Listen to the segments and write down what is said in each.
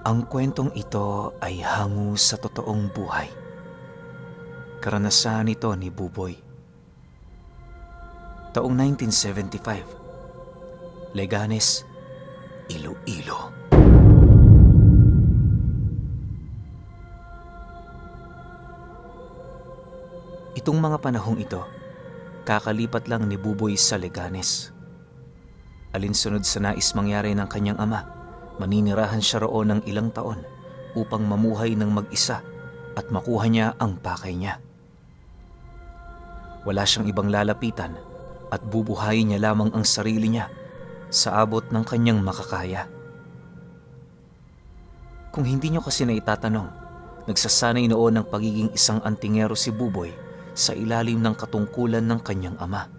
Ang kwentong ito ay hango sa totoong buhay. Karanasan ito ni Buboy. Taong 1975, Leganes, Iloilo. Itong mga panahong ito, kakalipat lang ni Buboy sa Leganes. Alinsunod sa nais mangyari ng kanyang ama, maninirahan siya roon ng ilang taon upang mamuhay ng mag-isa at makuha niya ang pakay niya. Wala siyang ibang lalapitan at bubuhayin niya lamang ang sarili niya sa abot ng kanyang makakaya. Kung hindi niyo kasi na itatanong, nagsasanay noon ng pagiging isang antingero si Buboy sa ilalim ng katungkulan ng kanyang ama.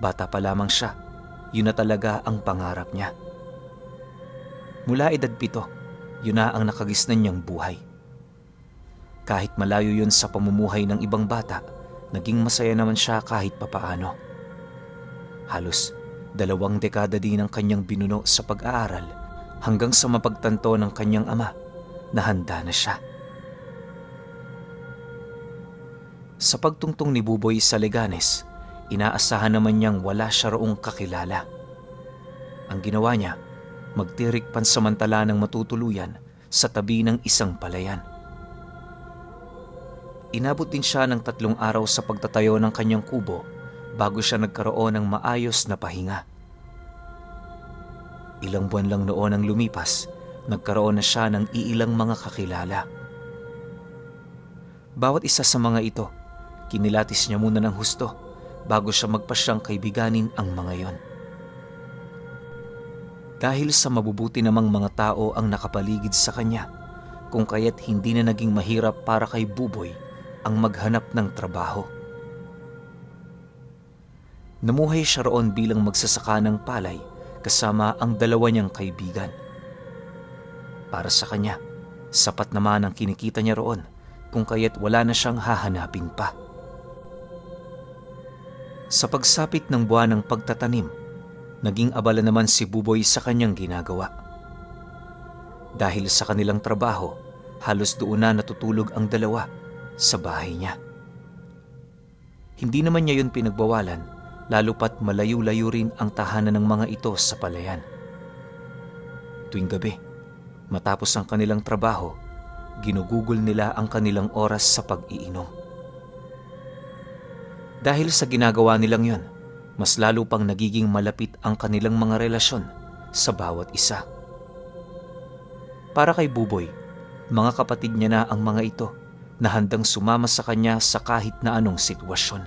Bata pa lamang siya, yun na talaga ang pangarap niya. Mula edad 7, yun na ang nakagisnan niyang buhay. Kahit malayo yun sa pamumuhay ng ibang bata, naging masaya naman siya kahit papaano. Halos 2 dekada din ang kanyang binuno sa pag-aaral hanggang sa mapagtanto ng kanyang ama na handa na siya. Sa pagtungtong ni Buboy sa Leganes, inaasahan naman niyang wala siya roong kakilala. Ang ginawa niya, magtirik pansamantala ng matutuluyan sa tabi ng isang palayan. Inabot din siya ng 3 araw sa pagtatayo ng kanyang kubo bago siya nagkaroon ng maayos na pahinga. Ilang buwan lang noon ang lumipas, nagkaroon na siya ng iilang mga kakilala. Bawat isa sa mga ito, kinilatis niya muna ng husto bago siya magpasyang kaibiganin ang mga yon. Dahil sa mabubuti namang mga tao ang nakapaligid sa kanya, kung kaya't hindi na naging mahirap para kay Buboy ang maghanap ng trabaho. Namuhay siya roon bilang magsasaka ng palay kasama ang 2 niyang kaibigan. Para sa kanya, sapat naman ang kinikita niya roon kung kaya't wala na siyang hahanapin pa. Sa pagsapit ng buwan ng pagtatanim, naging abala naman si Buboy sa kanyang ginagawa. Dahil sa kanilang trabaho, halos doon na natutulog ang 2 sa bahay niya. Hindi naman niya yun pinagbawalan, lalo pat malayo-layo rin ang tahanan ng mga ito sa palayan. Tuwing gabi, matapos ang kanilang trabaho, ginugugol nila ang kanilang oras sa pag-iinom. Dahil sa ginagawa nilang yon, mas lalo pang nagiging malapit ang kanilang mga relasyon sa bawat isa. Para kay Buboy, mga kapatid niya na ang mga ito na handang sumama sa kanya sa kahit na anong sitwasyon.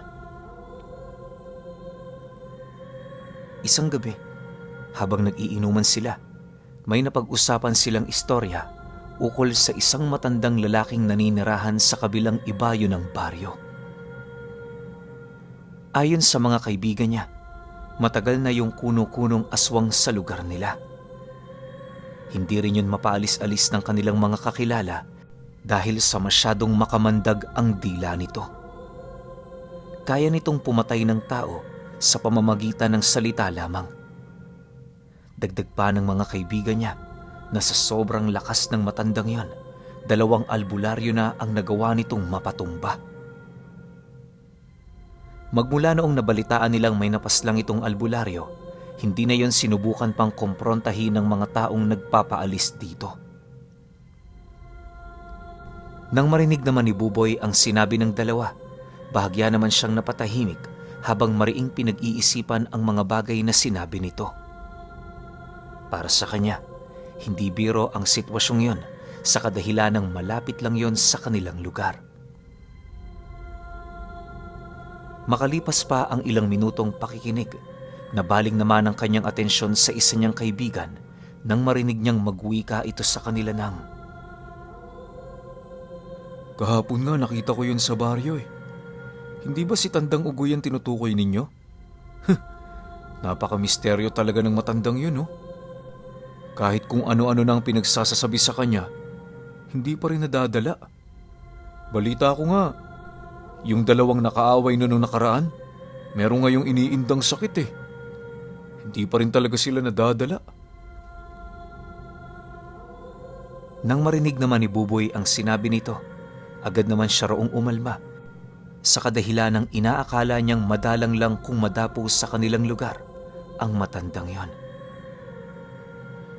Isang gabi, habang nag-iinuman sila, may napag-usapan silang istorya ukol sa isang matandang lalaking naninirahan sa kabilang ibayo ng baryo. Ayon sa mga kaibigan niya, matagal na yung kuno-kunong aswang sa lugar nila. Hindi rin yun mapaalis-alis ng kanilang mga kakilala dahil sa masyadong makamandag ang dila nito. Kaya nitong pumatay ng tao sa pamamagitan ng salita lamang. Dagdag pa ng mga kaibigan niya na sa sobrang lakas ng matandang yon, 2 albularyo na ang nagawa nitong mapatumba. Magmula noong nabalitaan nilang may napaslang itong albularyo, hindi na yon sinubukan pang komprontahin ng mga taong nagpapaalis dito. Nang marinig naman ni Buboy ang sinabi ng 2, bahagya naman siyang napatahimik habang mariing pinag-iisipan ang mga bagay na sinabi nito. Para sa kanya, hindi biro ang sitwasyong yon sa kadahilan ng malapit lang yon sa kanilang lugar. Makalipas pa ang ilang minutong pakikinig, nabaling naman ang kanyang atensyon sa isa niyang kaibigan nang marinig niyang magwika ito sa kanila ng, Kahapon nga nakita ko yun sa baryo eh. Hindi ba si Tandang Ugoy ang tinutukoy ninyo? Napaka-misteryo talaga ng matandang yun, no? Kahit kung ano-ano nang pinagsasasabi sa kanya, hindi pa rin nadadala. Balita ko nga, yung 2 nakaaway noong nakaraan, meron ngayong iniindang sakit eh. Hindi pa rin talaga sila nadadala. Nang marinig naman ni Buboy ang sinabi nito, agad naman siya roong umalma sa kadahilan ng inaakala niyang madalang lang kung madapo sa kanilang lugar ang matandang yon.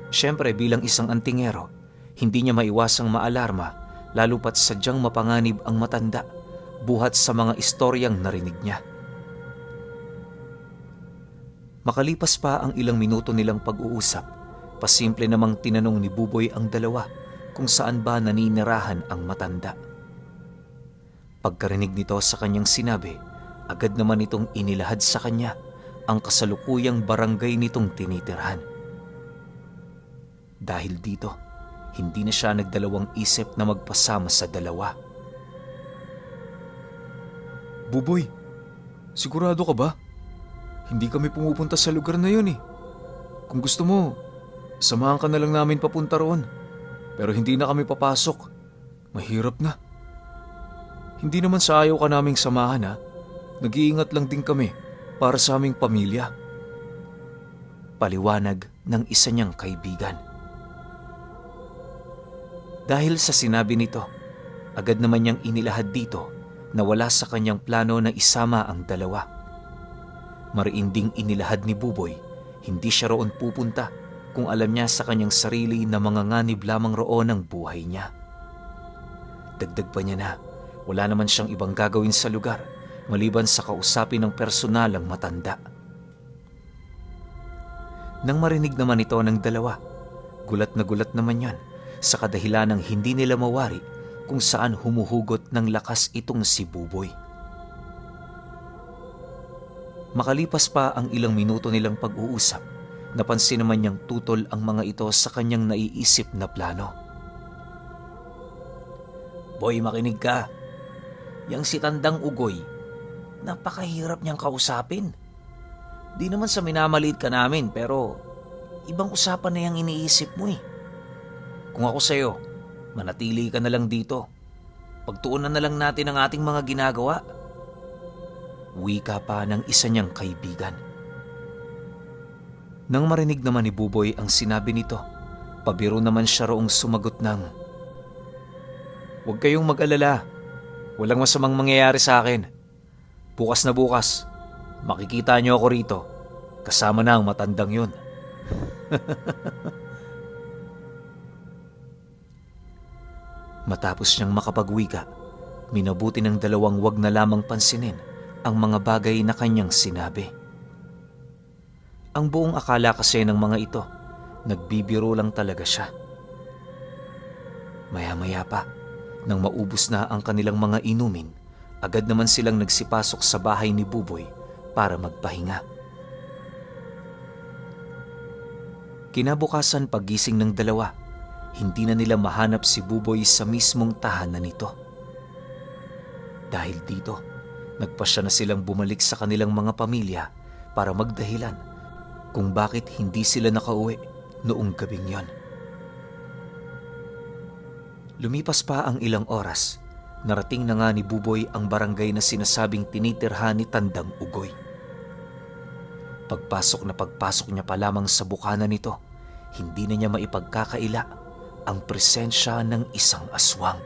Siyempre bilang isang antingero, hindi niya maiwasang maalarma lalo pat sadyang mapanganib ang matanda buhat sa mga istoryang narinig niya. Makalipas pa ang ilang minuto nilang pag-uusap, pasimple namang tinanong ni Buboy ang dalawa kung saan ba naninirahan ang matanda. Pagkarinig nito sa kanyang sinabi, agad naman itong inilahad sa kanya ang kasalukuyang barangay nitong tinitirhan. Dahil dito, hindi na siya nagdalawang isip na magpasama sa dalawa. Buboy, sigurado ka ba? Hindi kami pumupunta sa lugar na yun eh. Kung gusto mo, samahan ka na lang namin papunta roon. Pero hindi na kami papasok. Mahirap na. Hindi naman sa ayaw ka naming samahan ha. Nag-iingat lang din kami para sa aming pamilya. Paliwanag ng isa niyang kaibigan. Dahil sa sinabi nito, agad naman niyang inilahad dito na wala sa kanyang plano na isama ang dalawa. Mariinding inilahad ni Buboy, hindi siya roon pupunta kung alam niya sa kanyang sarili na manganganib lamang roon ang buhay niya. Dagdag pa niya na wala naman siyang ibang gagawin sa lugar maliban sa kausapin ng personal ang matanda. Nang marinig naman ito ng dalawa, gulat naman yan sa kadahilan ng hindi nila mawari kung saan humuhugot ng lakas itong si Buboy. Makalipas pa ang ilang minuto nilang pag-uusap, napansin naman niyang tutol ang mga ito sa kanyang naiisip na plano. Boy, makinig ka. Yang si Tandang Ugoy, napakahirap niyang kausapin. Di naman sa minamaliit ka namin pero ibang usapan na yung iniisip mo eh. Kung ako sa'yo, manatili ka na lang dito. Pagtuunan na lang natin ang ating mga ginagawa. Wika pa ng isa niyang kaibigan. Nang marinig naman ni Buboy ang sinabi nito, pabiro naman siya roong sumagot ng, "Huwag kayong mag-alala. Walang masamang mangyayari sa akin. Bukas na bukas, makikita niyo ako rito. Kasama na ang matandang yun." Matapos niyang makapagwika, minabuti ng dalawang wag na lamang pansinin ang mga bagay na kanyang sinabi. Ang buong akala kasi ng mga ito, nagbibiro lang talaga siya. Maya-maya pa, nang maubos na ang kanilang mga inumin, agad naman silang nagsipasok sa bahay ni Buboy para magpahinga. Kinabukasan paggising ng dalawa, hindi na nila mahanap si Buboy sa mismong tahanan nito. Dahil dito, nagpasya na silang bumalik sa kanilang mga pamilya para magdahilan kung bakit hindi sila nakauwi noong gabing yon. Lumipas pa ang ilang oras, narating na nga ni Buboy ang barangay na sinasabing tinitirhan ni Tandang Ugoy. Pagpasok niya pa lamang sa bukana nito, hindi na niya maipagkakaila ang presensya ng isang aswang.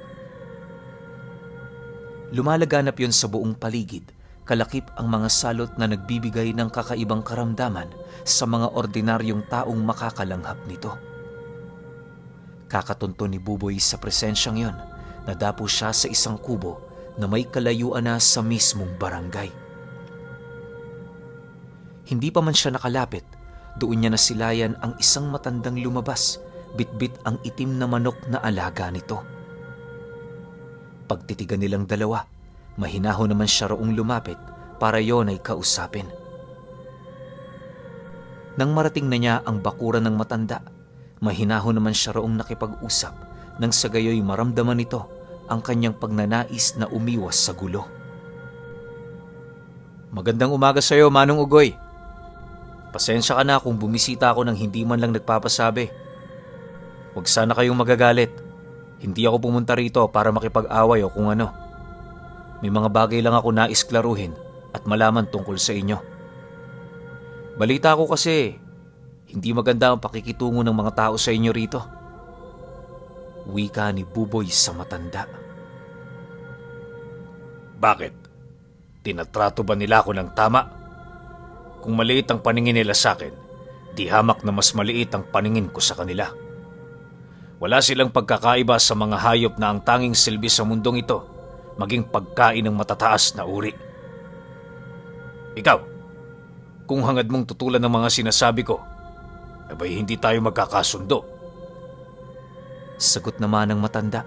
Lumalaganap yon sa buong paligid, kalakip ang mga salot na nagbibigay ng kakaibang karamdaman sa mga ordinaryong taong makakalanghap nito. Kakatunto ni Buboy sa presensyang yon, nadapo siya sa isang kubo na may kalayuan na sa mismong barangay. Hindi pa man siya nakalapit, doon niya nasilayan ang isang matandang lumabas, bitbit ang itim na manok na alaga nito. Pagtitigan nilang dalawa, mahinahon naman siya roong lumapit para yon ay kausapin. Nang marating na niya ang bakuran ng matanda, mahinahon naman siya roong nakipag-usap nang sa gayoy maramdaman nito ang kanyang pagnanais na umiwas sa gulo. "Magandang umaga sa iyo, Manong Ugoy. Pasensya ka na kung bumisita ako nang hindi man lang nagpapasabi. Huwag sana kayong magagalit. Hindi ako pumunta rito para makipag-away o kung ano. May mga bagay lang ako nais klaruhin at malaman tungkol sa inyo. Balita ko kasi, hindi maganda ang pakikitungo ng mga tao sa inyo rito." Wika ni Buboy sa matanda. Bakit? Tinatrato ba nila ako ng tama? Kung maliit ang paningin nila sa akin, di hamak na mas maliit ang paningin ko sa kanila. Wala silang pagkakaiba sa mga hayop na ang tanging silbi sa mundong ito, maging pagkain ng matataas na uri. Ikaw, kung hangad mong tutulan ng mga sinasabi ko, abay hindi tayo magkakasundo. Sagot naman ng matanda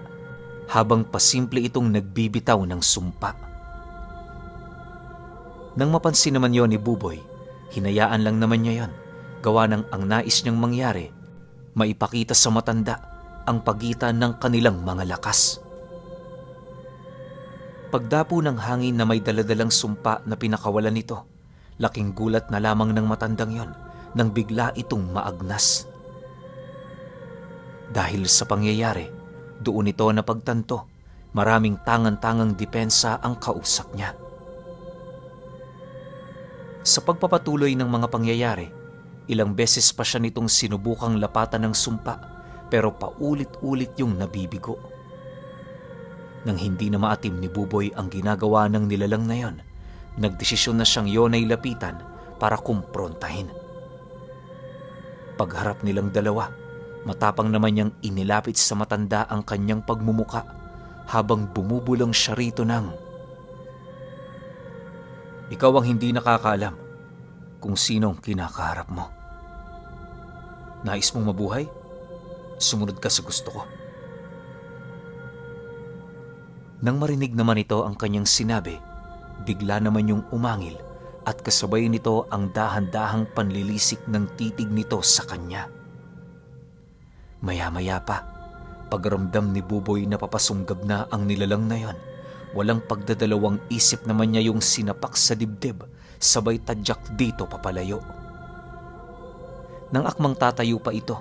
habang pasimple itong nagbibitaw ng sumpa. Nang mapansin naman yon ni Buboy, hinayaan lang naman niya yon, gawa ng ang nais niyang mangyari, maipakita sa matanda ang pagitan ng kanilang mga lakas. Pagdapo ng hangin na may daladalang sumpa na pinakawalan nito, laking gulat na lamang ng matandang yon nang bigla itong maagnas. Dahil sa pangyayari, doon ito napagtanto, maraming tangan-tangang depensa ang kausap niya. Sa pagpapatuloy ng mga pangyayari, ilang beses pa siya nitong sinubukang lapatan ng sumpa pero paulit-ulit yung nabibigo. Nang hindi na maatim ni Buboy ang ginagawa ng nilalang na yon, nagdesisyon na siyang yon ay lapitan para kumprontahin. Pagharap nilang dalawa, matapang naman niyang inilapit sa matanda ang kanyang pagmumuka habang bumubulong siya rito ng, "Ikaw ang hindi nakakaalam kung sinong kinakaharap mo. Nais mong mabuhay? Sumunod ka sa gusto ko." Nang marinig naman ito ang kanyang sinabi, bigla naman yung umangil at kasabay nito ang dahan-dahang panlilisik ng titig nito sa kanya. Maya-maya pa, pagramdam ni Buboy na papasunggab na ang nilalang na yon, walang pagdadalawang isip naman niya yung sinapak sa dibdib, sabay tadyak dito papalayo. Nang akmang tatayo pa ito,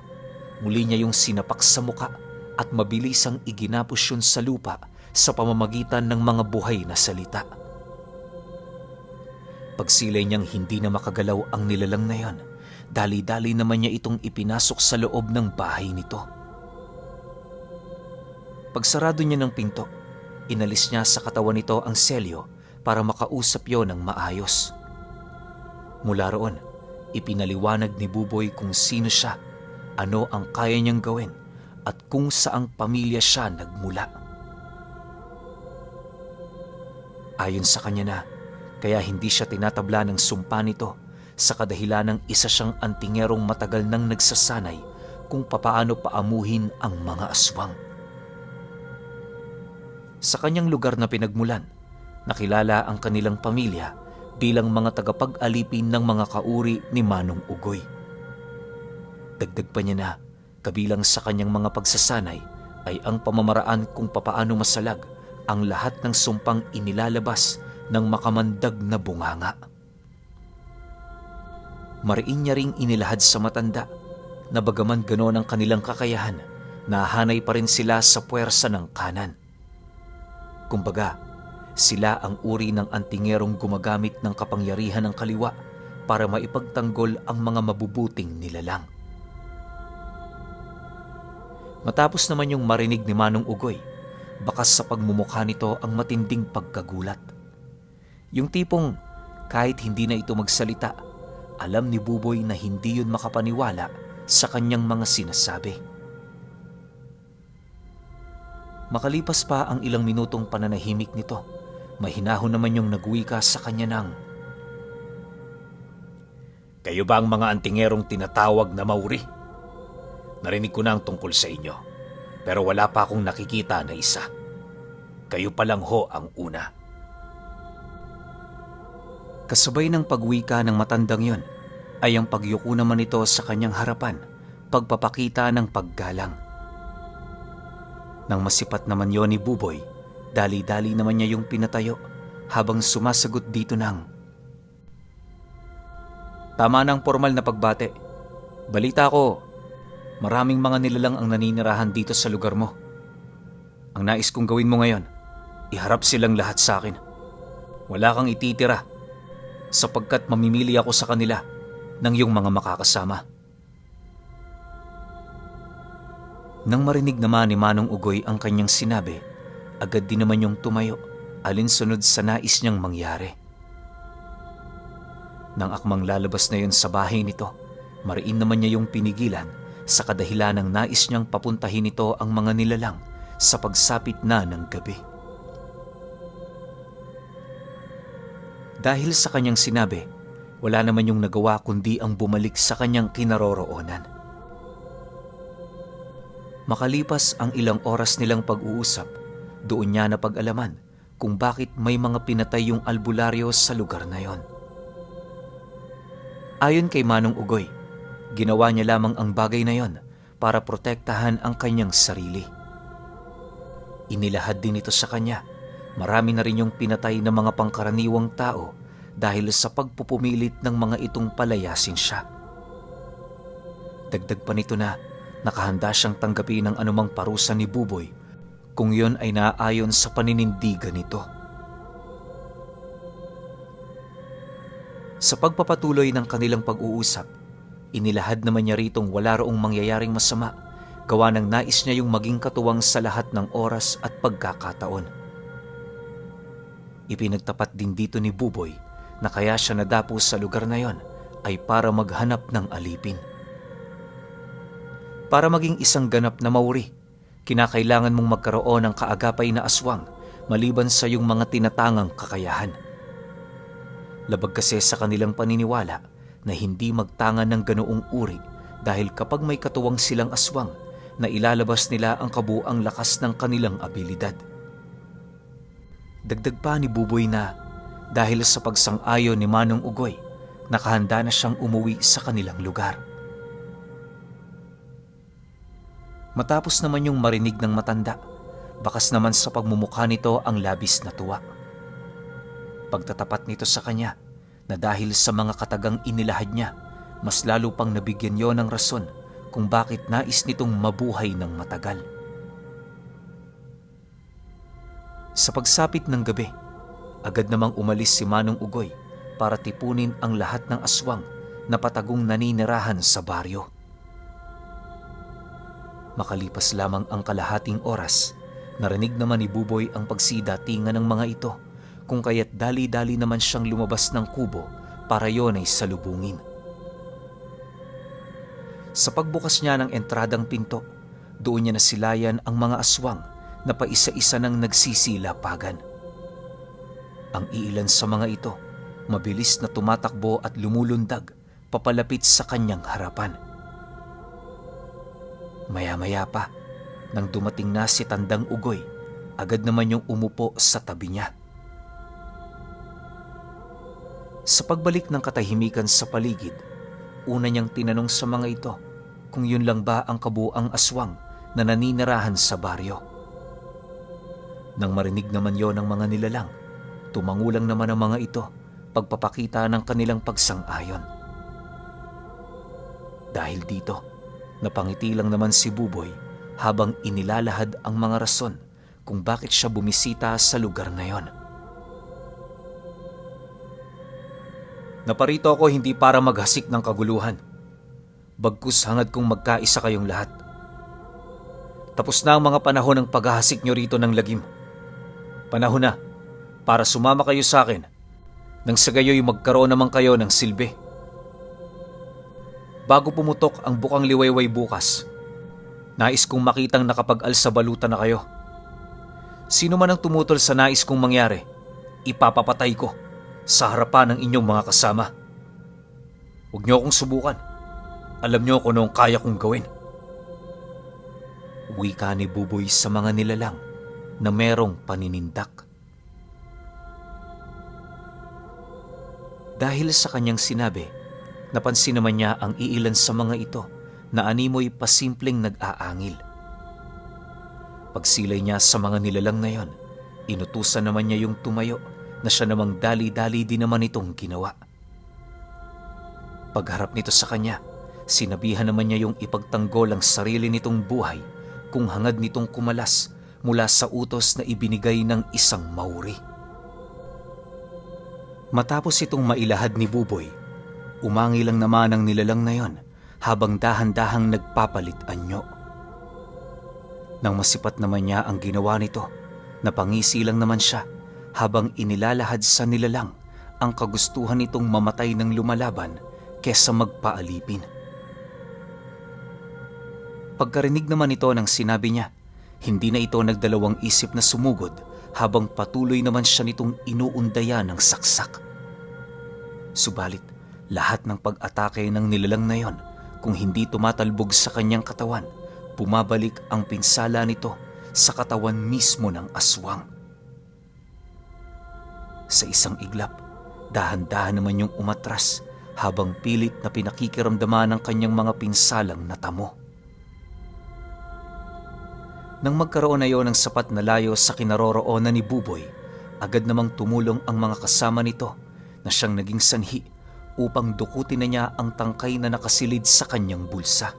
muli niya yung sinapak sa muka at mabilisang iginapos yun sa lupa sa pamamagitan ng mga buhay na salita. Pagsilay niyang hindi na makagalaw ang nilalang na yon, dali-dali naman niya itong ipinasok sa loob ng bahay nito. Pagsarado niya ng pinto, inalis niya sa katawan nito ang selyo para makausap yon ng maayos. Mula roon, ipinaliwanag ni Buboy kung sino siya, ano ang kaya niyang gawin, at kung saang pamilya siya nagmula. Ayon sa kanya na, kaya hindi siya tinatabla ng sumpa nito sa kadahilan ng isa siyang antingerong matagal nang nagsasanay kung papaano paamuhin ang mga aswang. Sa kanyang lugar na pinagmulan, nakilala ang kanilang pamilya bilang mga tagapag-alipin ng mga kauri ni Manong Ugoy. Dagdag pa niya na, kabilang sa kanyang mga pagsasanay ay ang pamamaraan kung papaano masalag ang lahat ng sumpang inilalabas ng makamandag na bunganga. Mariin niya ring inilahad sa matanda na bagaman ganoon ang kanilang kakayahan, nahanay pa rin sila sa puwersa ng kanan. Kumbaga, sila ang uri ng antingerong gumagamit ng kapangyarihan ng kaliwa para maipagtanggol ang mga mabubuting nilalang. Matapos naman yung marinig ni Manong Ugoy, bakas sa pagmumukha nito ang matinding pagkagulat. Yung tipong kahit hindi na ito magsalita, alam ni Buboy na hindi yun makapaniwala sa kanyang mga sinasabi. Makalipas pa ang ilang minutong pananahimik nito, mahinahon naman yung nagwika sa kanya ng, "Kayo ba ang mga antingerong tinatawag na Mauri? Narinig ko na ang tungkol sa inyo, pero wala pa akong nakikita na isa. Kayo pa lang ho ang una." Kasabay ng pagwika ng matandang yon ay ang pagyuko naman nito sa kanyang harapan, pagpapakita ng paggalang. Nang masipat naman yon ni Buboy, dali-dali naman niya yung pinatayo habang sumasagot dito ng, "Tama ng formal na pagbate. Balita ko, maraming mga nilalang ang naninirahan dito sa lugar mo. Ang nais kong gawin mo ngayon, iharap silang lahat sa akin. Wala kang ititira, sapagkat mamimili ako sa kanila ng iyong mga makakasama." Nang marinig naman ni Manong Ugoy ang kanyang sinabi, agad din naman yung tumayo, alinsunod sa nais niyang mangyari. Nang akmang lalabas na yun sa bahay nito, mariin naman niya yung pinigilan sa kadahilan ng nais niyang papuntahin nito ang mga nilalang sa pagsapit na ng gabi. Dahil sa kanyang sinabi, wala naman yung nagawa kundi ang bumalik sa kanyang kinaroroonan. Makalipas ang ilang oras nilang pag-uusap, doon niya napag-alaman kung bakit may mga pinatay yung albularyo sa lugar na yon. Ayon kay Manong Ugoy, ginawa niya lamang ang bagay na yon para protektahan ang kanyang sarili. Inilahad din ito sa kanya. Marami na rin yung pinatay ng mga pangkaraniwang tao dahil sa pagpupumilit ng mga itong palayasin siya. Dagdag pa nito na nakahanda siyang tanggapin ng anumang parusa ni Buboy kung yon ay naaayon sa paninindigan nito. Sa pagpapatuloy ng kanilang pag-uusap, inilahad naman niya ritong wala roong mangyayaring masama gawa ng nais niya yung maging katuwang sa lahat ng oras at pagkakataon. Ipinagtapat din dito ni Buboy na kaya siya nadapo sa lugar na yon ay para maghanap ng alipin. Para maging isang ganap na Maori, kinakailangan mong magkaroon ng kaagapay na aswang maliban sa iyong mga tinatangang kakayahan. Labag kasi sa kanilang paniniwala na hindi magtangan ng ganoong uri dahil kapag may katuwang silang aswang na ilalabas nila ang kabuang lakas ng kanilang abilidad. Dagdag pa ni Buboy na dahil sa pagsang-ayon ni Manong Ugoy, nakahanda na siyang umuwi sa kanilang lugar. Matapos naman yung marinig ng matanda, bakas naman sa pagmumukha nito ang labis na tuwa. Pagtatapat nito sa kanya na dahil sa mga katagang inilahad niya, mas lalo pang nabigyan niyo ng rason kung bakit nais nitong mabuhay ng matagal. Sa pagsapit ng gabi, agad namang umalis si Manong Ugoy para tipunin ang lahat ng aswang na patagong naninirahan sa baryo. Makalipas lamang ang kalahating oras, narinig naman ni Buboy ang pagsidatingan ng mga ito, kung kaya't dali-dali naman siyang lumabas ng kubo para yon ay salubungin. Sa pagbukas niya ng entradang pinto, doon niya nasilayan ang mga aswang na paisa-isa nang nagsisilapagan. Ang iilan sa mga ito, mabilis na tumatakbo at lumulundag papalapit sa kanyang harapan. Maya-maya pa, nang dumating na si Tandang Ugoy, agad naman yung umupo sa tabi niya. Sa pagbalik ng katahimikan sa paligid, una niyang tinanong sa mga ito kung yun lang ba ang kabuang aswang na naninirahan sa baryo. Nang marinig naman yon ng mga nilalang, tumangulang naman ang mga ito pagpapakita ng kanilang pagsang-ayon. Dahil dito, napangiti lang naman si Buboy habang inilalahad ang mga rason kung bakit siya bumisita sa lugar na yon. Naparito ako hindi para maghasik ng kaguluhan. Bagkus hangad kong magkaisa kayong lahat. Tapos na ang mga panahon ng paghahasik nyo rito ng lagim. Panahon na para sumama kayo sa akin nang sa gayo'y magkaroon naman kayo ng silbi. Bago pumutok ang bukang liwayway bukas, nais kong makitang nakapag-alsa balutan na kayo. Sino man ang tumutol sa nais kong mangyari, ipapapatay ko sa harapan ng inyong mga kasama. Huwag niyo akong subukan. Alam niyo kung anong kaya kong gawin. Wika ni Buboy sa mga nilalang na merong paninindak. Dahil sa kanyang sinabi, napansin naman niya ang iilan sa mga ito na animoy pasimpleng nag-aangil. Pagsilay niya sa mga nilalang na yon, inutusan naman niya yung tumayo na siya namang dali-dali din naman itong ginawa. Pagharap nito sa kanya, sinabihan naman niya yung ipagtanggol ang sarili nitong buhay kung hangad nitong kumalas mula sa utos na ibinigay ng isang Maori. Matapos itong mailahad ni Buboy, umangi lang naman ang nilalang na yon habang dahan-dahang nagpapalit anyo. Nang masipat naman niya ang ginawa nito, napangisi lang naman siya habang inilalahad sa nilalang ang kagustuhan nitong mamatay ng lumalaban kesa magpaalipin. Pagkarinig naman ito ng sinabi niya, hindi na ito nagdalawang isip na sumugod habang patuloy naman siya nitong inuundayan ng saksak. Subalit, lahat ng pag-atake ng nilalang na yon, kung hindi tumatalbog sa kanyang katawan, bumabalik ang pinsala nito sa katawan mismo ng aswang. Sa isang iglap, dahan-dahan naman yung umatras habang pilit na pinakikiramdaman ng kanyang mga pinsalang natamo. Nang magkaroon na yon ng sapat na layo sa kinaroroonan ni Buboy, agad namang tumulong ang mga kasama nito na siyang naging sanhi upang dukutin na niya ang tangkay na nakasilid sa kanyang bulsa.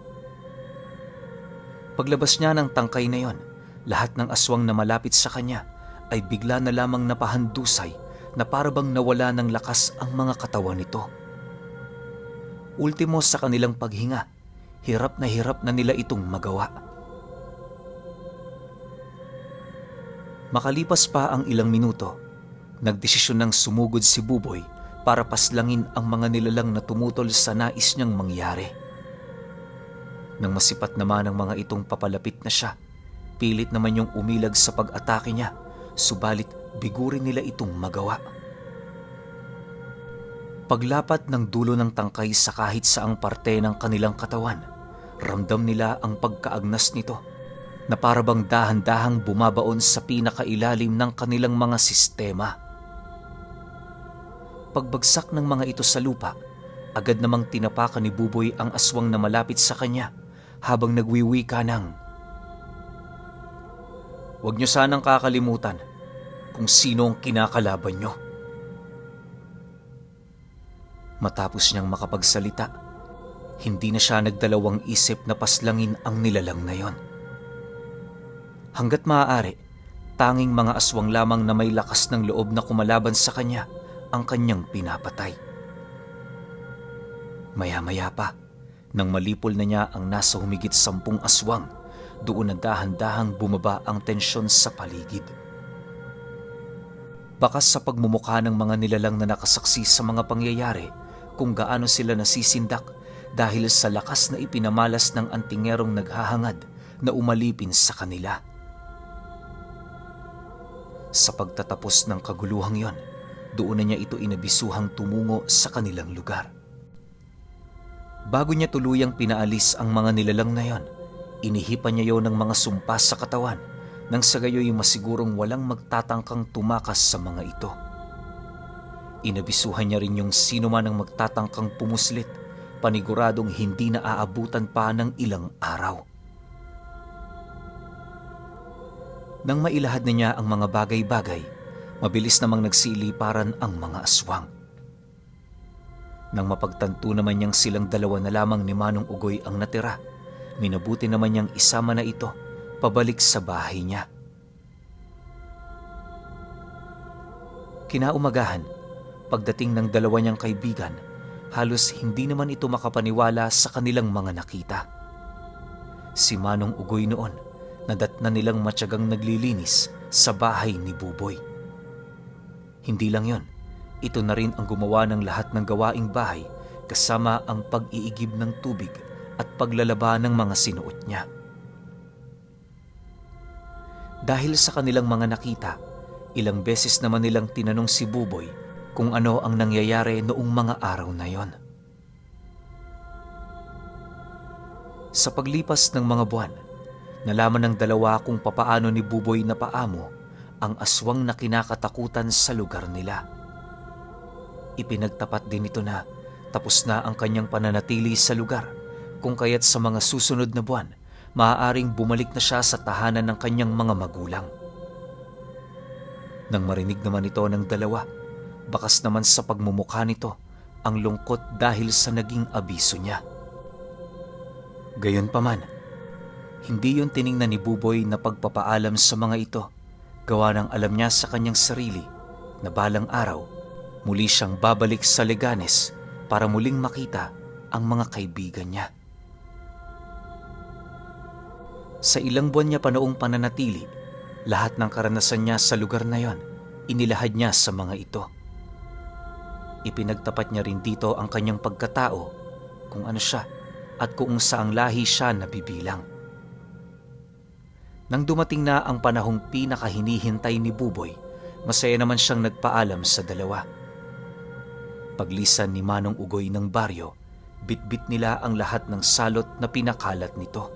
Paglabas niya ng tangkay na yon, lahat ng aswang na malapit sa kanya ay bigla na lamang napahandusay na parabang nawala ng lakas ang mga katawan nito. Ultimo sa kanilang paghinga, hirap na nila itong magawa. Makalipas pa ang ilang minuto, nagdesisyon ng sumugod si Buboy para paslangin ang mga nilalang na tumutol sa nais niyang mangyari. Nang masipat naman ang mga itong papalapit na siya, pilit naman yung umilag sa pag-atake niya, subalit bigurin nila itong magawa. Paglapat ng dulo ng tangkay sa kahit saang parte ng kanilang katawan, ramdam nila ang pagkaagnas nito na parabang dahan-dahang bumabaon sa pinakailalim ng kanilang mga sistema. Pagbagsak ng mga ito sa lupa, agad namang tinapakan ni Buboy ang aswang na malapit sa kanya habang nagwiwika ng, "Huwag niyo sanang kakalimutan kung sino ang kinakalaban niyo." Matapos niyang makapagsalita, hindi na siya nagdalawang isip na paslangin ang nilalang na yon. Hanggat maaari, tanging mga aswang lamang na may lakas ng loob na kumalaban sa kanya ang kanyang pinapatay. Maya-maya pa, nang malipol na niya ang nasa humigit 10 aswang, doon na dahan-dahang bumaba ang tensyon sa paligid. Bakas sa pagmumukha ng mga nilalang na nakasaksi sa mga pangyayari kung gaano sila nasisindak dahil sa lakas na ipinamalas ng antingerong naghahangad na umalipin sa kanila. Sa pagtatapos ng kaguluhang yon, doon na niya ito inabisuhang tumungo sa kanilang lugar. Bago niya tuluyang pinaalis ang mga nilalang na yon, inihipan niya yon ng mga sumpa sa katawan nang sa gayoy masigurong walang magtatangkang tumakas sa mga ito. Inabisuhan niya rin yung sino man ang magtatangkang pumuslit, paniguradong hindi na aabutan pa ng ilang araw. Nang mailahad na niya ang mga bagay-bagay, mabilis namang nagsiliparan ang mga aswang. Nang mapagtanto naman niyang silang dalawa na lamang ni Manong Ugoy ang natira, minabuti naman niyang isama na ito pabalik sa bahay niya. Kinaumagahan, pagdating ng dalawa niyang kaibigan, halos hindi naman ito makapaniwala sa kanilang mga nakita. Si Manong Ugoy noon, nadatna nilang matyagang naglilinis sa bahay ni Buboy. Hindi lang yon, ito na rin ang gumawa ng lahat ng gawaing bahay kasama ang pag-iigib ng tubig at paglalaba ng mga sinuot niya. Dahil sa kanilang mga nakita, ilang beses naman nilang tinanong si Buboy kung ano ang nangyayari noong mga araw na yon. Sa paglipas ng mga buwan, nalaman ng dalawa kung papaano ni Buboy na paamo ang aswang na kinakatakutan sa lugar nila. Ipinagtapat din ito na tapos na ang kanyang pananatili sa lugar, kung kaya't sa mga susunod na buwan, maaaring bumalik na siya sa tahanan ng kanyang mga magulang. Nang marinig naman ito ng dalawa, bakas naman sa pagmumukha nito ang lungkot dahil sa naging abiso niya. Gayunpaman, hindi yun tiningnan ni Buboy na pagpapaalam sa mga ito, gawa ng alam niya sa kanyang sarili na balang araw muli siyang babalik sa Leganes para muling makita ang mga kaibigan niya. Sa ilang buwan niya pa noong pananatili, lahat ng karanasan niya sa lugar na yon, inilahad niya sa mga ito. Ipinagtapat niya rin dito ang kanyang pagkatao, kung ano siya at kung saang lahi siya nabibilang. Nang dumating na ang panahong pinakahinihintay ni Buboy, masaya naman siyang nagpaalam sa dalawa. Paglisan ni Manong Ugoy ng baryo, bitbit nila ang lahat ng salot na pinakalat nito.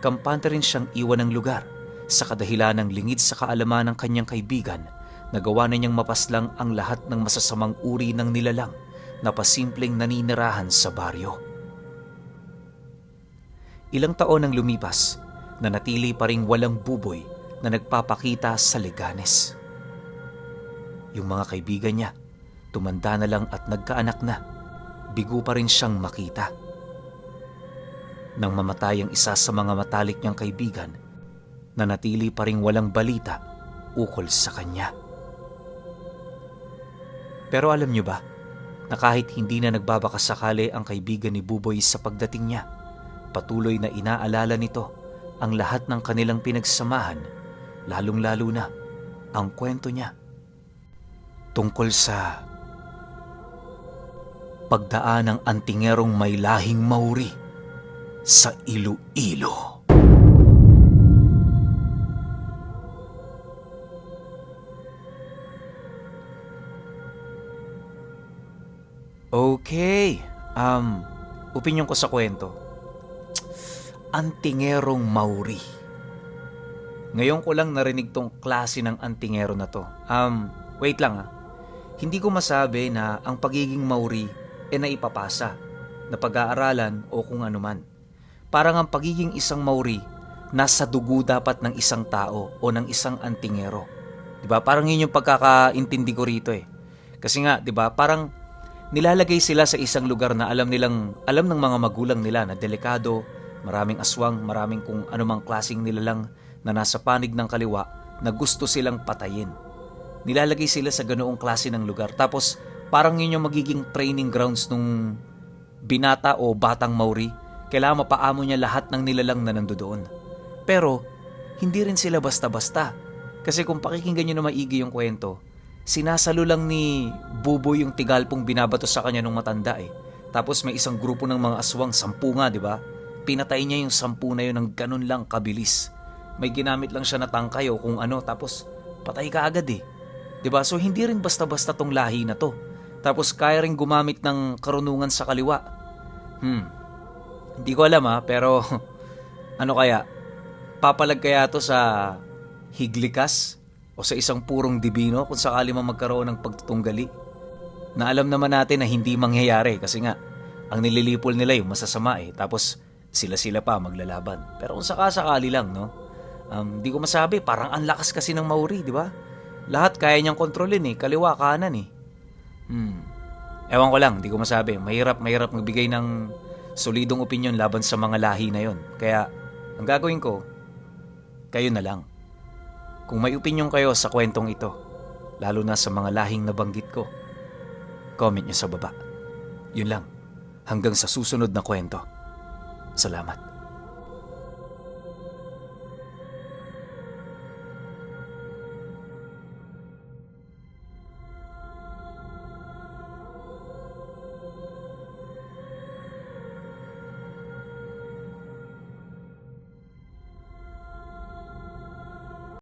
Kampante rin siyang iwan ng lugar sa kadahilan ng lingid sa kaalaman ng kanyang kaibigan na gawa na niyang mapaslang ang lahat ng masasamang uri ng nilalang na pasimpleng naninirahan sa baryo. Ilang taon ang lumipas, nanatili pa ring walang Buboy na nagpapakita sa Leganes. Yung mga kaibigan niya, tumanda na lang at nagkaanak na, bigo pa rin siyang makita. Nang mamatay ang isa sa mga matalik niyang kaibigan, nanatili pa rin walang balita ukol sa kanya. Pero alam niyo ba, na kahit hindi na nagbabakasakali ang kaibigan ni Buboy sa pagdating niya, patuloy na inaalala nito ang lahat ng kanilang pinagsamahan, lalong-lalo na ang kwento niya tungkol sa pagdaan ng antingerong may lahing Maori sa Iloilo. Okay, opinyon ko sa kwento. Antingerong Maori. Ngayon ko lang narinig tong klase ng antingero na to. Wait lang. Hindi ko masabi na ang pagiging Maori naipapasa, na pag-aaralan o kung anuman. Parang ang pagiging isang Maori, nasa dugo dapat ng isang tao o ng isang antingero. Diba? Parang yun yung pagkakaintindi ko rito eh. Kasi nga, diba, parang nilalagay sila sa isang lugar na alam ng mga magulang nila na delikado, maraming aswang, maraming kung anumang klaseng nilalang na nasa panig ng kaliwa na gusto silang patayin. Nilalagay sila sa ganoong klase ng lugar. Tapos parang yun yung magiging training grounds nung binata o batang Maori. Kailangan mapaamo niya lahat ng nilalang na nandoon. Pero hindi rin sila basta-basta. Kasi kung pakikinggan nyo na maigi yung kwento, sinasalo lang ni Buboy yung tigalpong binabato sa kanya nung matanda eh. Tapos may isang grupo ng mga aswang, 10 nga, di ba? Pinatay niya yung 10 na yun ng ganun lang kabilis. May ginamit lang siya na tangkay o kung ano, tapos patay ka agad eh. Di ba? So hindi rin basta-basta tong lahi na to. Tapos kaya rin gumamit ng karunungan sa kaliwa. Hindi ko alam pero ano kaya? Papalag kaya to sa higlikas o sa isang purong dibino kung sakali man magkaroon ng pagtutunggali? Na alam naman natin na hindi mangyayari kasi nga ang nililipol nila yung masasama eh. Tapos sila pa maglalaban. Pero kung sakasakali lang, no? Di ko masabi, parang ang lakas kasi ng Maori, di ba? Lahat kaya niyang kontrolin eh, kaliwa, kanan eh. Ewan ko lang, di ko masabi. Mahirap magbigay ng solidong opinyon laban sa mga lahi na yon. Kaya, ang gagawin ko, kayo na lang. Kung may opinyon kayo sa kwentong ito, lalo na sa mga lahing nabanggit ko, comment nyo sa baba. Yun lang. Hanggang sa susunod na kwento. Salamat.